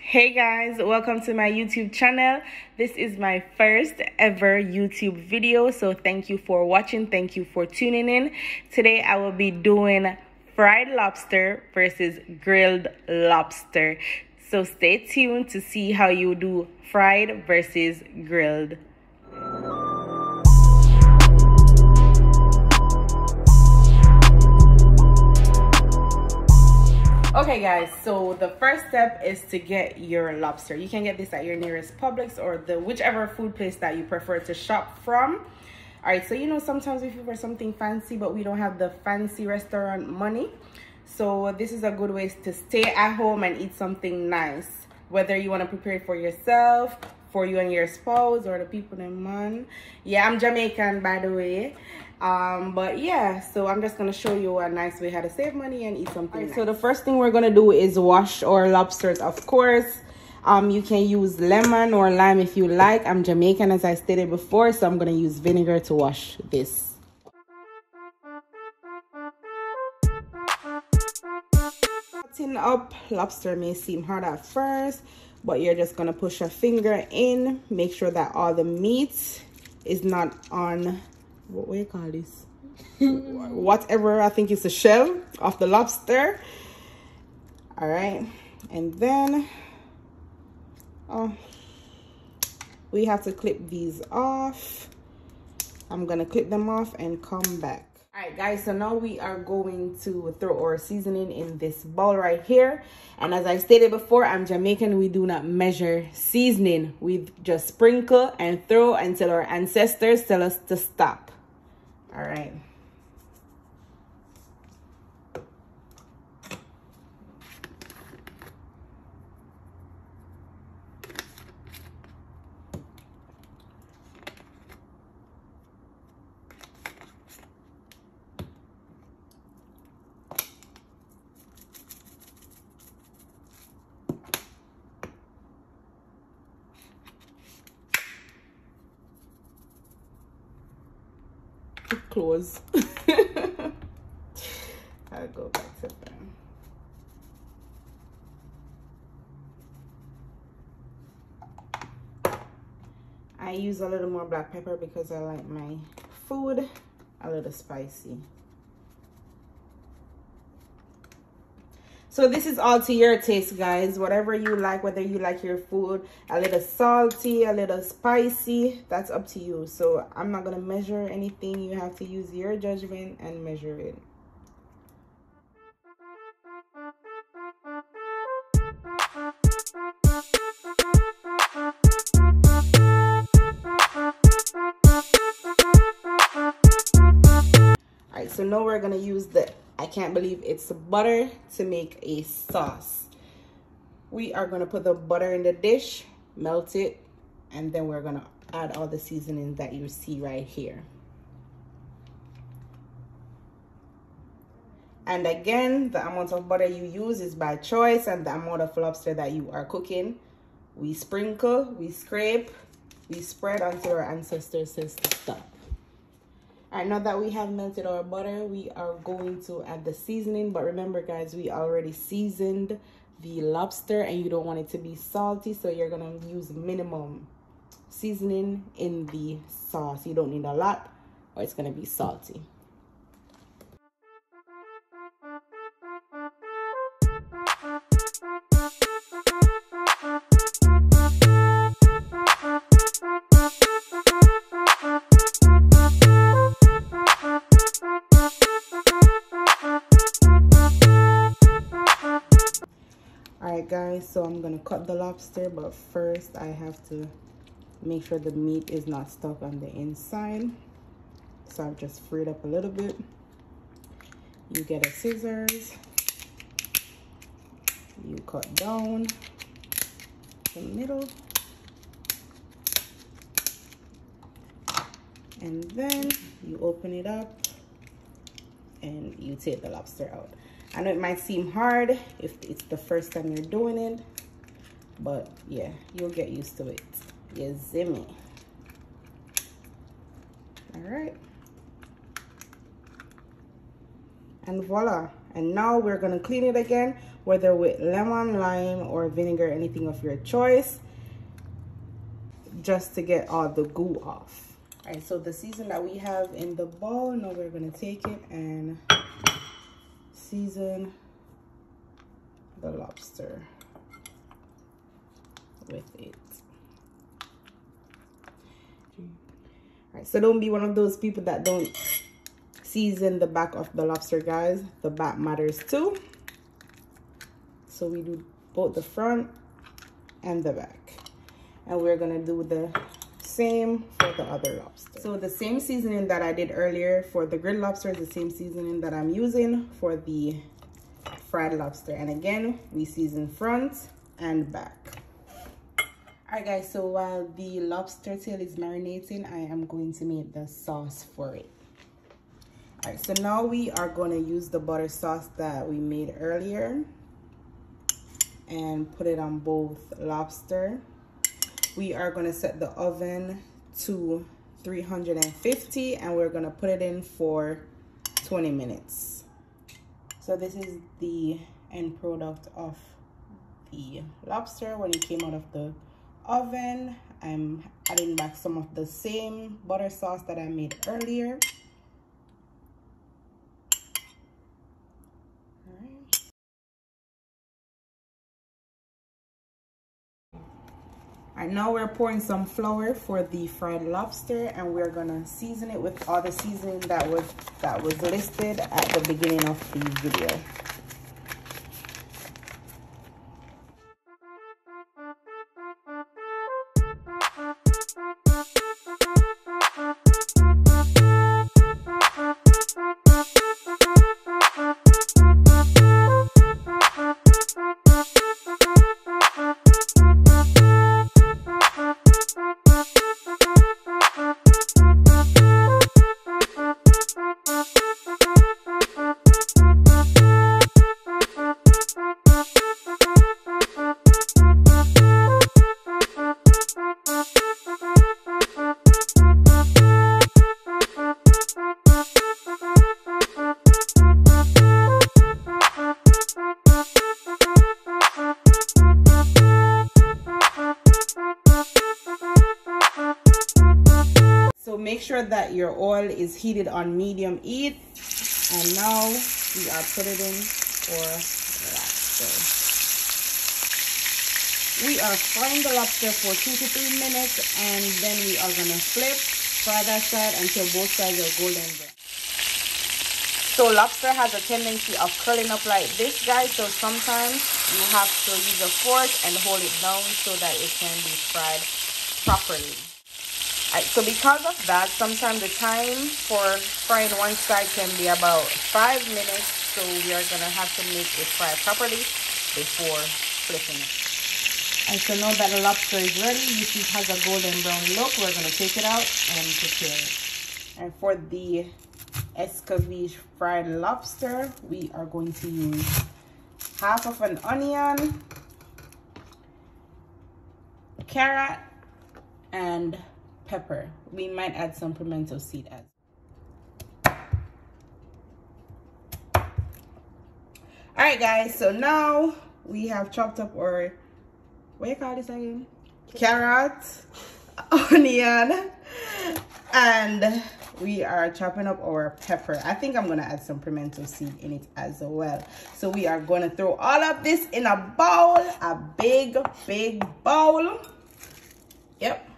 Hey guys, welcome to my YouTube channel. This is my first ever YouTube video, so thank you for watching. Thank you for tuning in. Today I will be doing fried lobster versus grilled lobster. So stay tuned to see how you do fried versus grilled. Okay guys, so the first step is to get your lobster. You can get this at your nearest Publix or whichever food place that you prefer to shop from. All right, so you know sometimes we feel for something fancy, but we don't have the fancy restaurant money. So this is a good way to stay at home and eat something nice. Whether you want to prepare it for yourself, for you and your spouse, or the people in man. Yeah, I'm Jamaican, by the way. But yeah, so I'm just gonna show you a nice way how to save money and eat something nice. So the first thing we're gonna do is wash our lobsters, of course. You can use lemon or lime if you like. I'm Jamaican, as I stated before, so I'm gonna use vinegar to wash this. Cutting up lobster may seem hard at first, but you're just gonna push a finger in, make sure that all the meat is not on, what do you call this? Whatever, I think it's a shell of the lobster. All right, and then we have to clip these off. I'm gonna clip them off and come back. All right guys, so now we are going to throw our seasoning in this bowl right here. And as I stated before, I'm Jamaican. We do not measure seasoning. We just sprinkle and throw until our ancestors tell us to stop. All right. Close. I'll go back to them. I use a little more black pepper because I like my food a little spicy. So this is all to your taste, guys. Whatever you like, whether you like your food a little salty, a little spicy, that's up to you. So I'm not gonna measure anything. You have to use your judgment and measure it. All right, so now we're gonna use I can't believe it's butter to make a sauce. We are gonna put the butter in the dish, melt it, and then we're gonna add all the seasonings that you see right here. And again, the amount of butter you use is by choice and the amount of lobster that you are cooking. We sprinkle, we scrape, we spread until our ancestors says to stop. All right, now that we have melted our butter, we are going to add the seasoning. But remember guys, we already seasoned the lobster and you don't want it to be salty, so you're gonna use minimum seasoning in the sauce. You don't need a lot or it's gonna be salty. Guys, so I'm gonna cut the lobster, but first I have to make sure the meat is not stuck on the inside, so I've just freed up a little bit. You get a scissors, you cut down the middle, and then you open it up and you take the lobster out. I know it might seem hard if it's the first time you're doing it, but yeah, you'll get used to it. You see me? All right. And voila. And now we're gonna clean it again, whether with lemon, lime, or vinegar, anything of your choice, just to get all the goo off. All right, so the season that we have in the bowl, now we're gonna take it and season the lobster with it. All right, so don't be one of those people that don't season the back of the lobster, guys. The back matters too. So we do both the front and the back. And we're gonna do the same for the other lobster. So the same seasoning that I did earlier for the grilled lobster is the same seasoning that I'm using for the fried lobster. And again, we season front and back. All right, guys, so while the lobster tail is marinating, I am going to make the sauce for it. All right, so now we are going to use the butter sauce that we made earlier and put it on both lobster. We are going to set the oven to 350 and we're going to put it in for 20 minutes. So this is the end product of the lobster when it came out of the oven. I'm adding back some of the same butter sauce that I made earlier. And now we're pouring some flour for the fried lobster, and we're gonna season it with all the seasoning that was listed at the beginning of the video. Make sure that your oil is heated on medium heat, and now we are putting it in for the lobster. We are frying the lobster for 2 to 3 minutes, and then we are gonna fry that side until both sides are golden brown. So lobster has a tendency of curling up like this, guys, so sometimes you have to use a fork and hold it down so that it can be fried properly. So because of that, sometimes the time for frying one side can be about 5 minutes. So we are going to have to make it fry properly before flipping it. And so now that the lobster is ready, you see it has a golden brown look, we're going to take it out and prepare it. And for the escabeche fried lobster, we are going to use half of an onion, carrot, and pepper. We might add some pimento seed as. All right, guys, so now we have chopped up our, what you call this again? Carrot, onion, and we are chopping up our pepper. I think I'm gonna add some pimento seed in it as well. So we are gonna throw all of this in a bowl, a big bowl. Yep.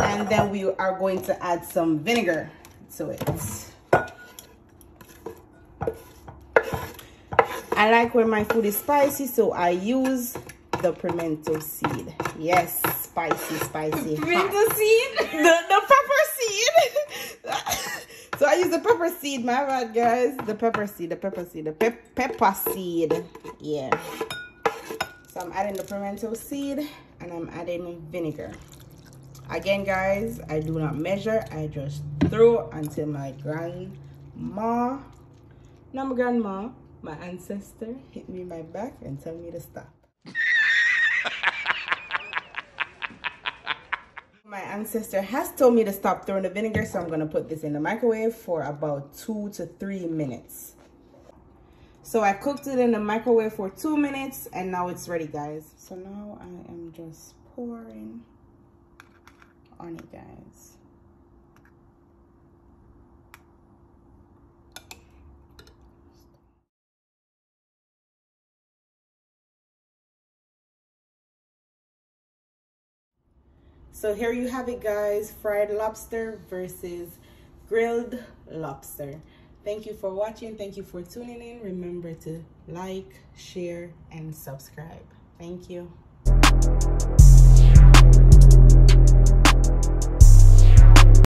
And then we are going to add some vinegar to it. I like when my food is spicy, so I use the pimento seed. Yes, spicy. Pimento seed? The pepper seed. So I use the pepper seed, my bad, guys. The pepper seed. Pepper seed. Yeah. So I'm adding the pimento seed and I'm adding vinegar. Again, guys, I do not measure. I just throw until my grandma, not my grandma, my ancestor hit me in my back and tell me to stop. My ancestor has told me to stop throwing the vinegar, so I'm going to put this in the microwave for about 2 to 3 minutes. So I cooked it in the microwave for 2 minutes and now it's ready, guys. So now I am just pouring on it, guys. So here you have it, guys, fried lobster versus grilled lobster. Thank you for watching. Thank you for tuning in. Remember to like, share, and subscribe. Thank you.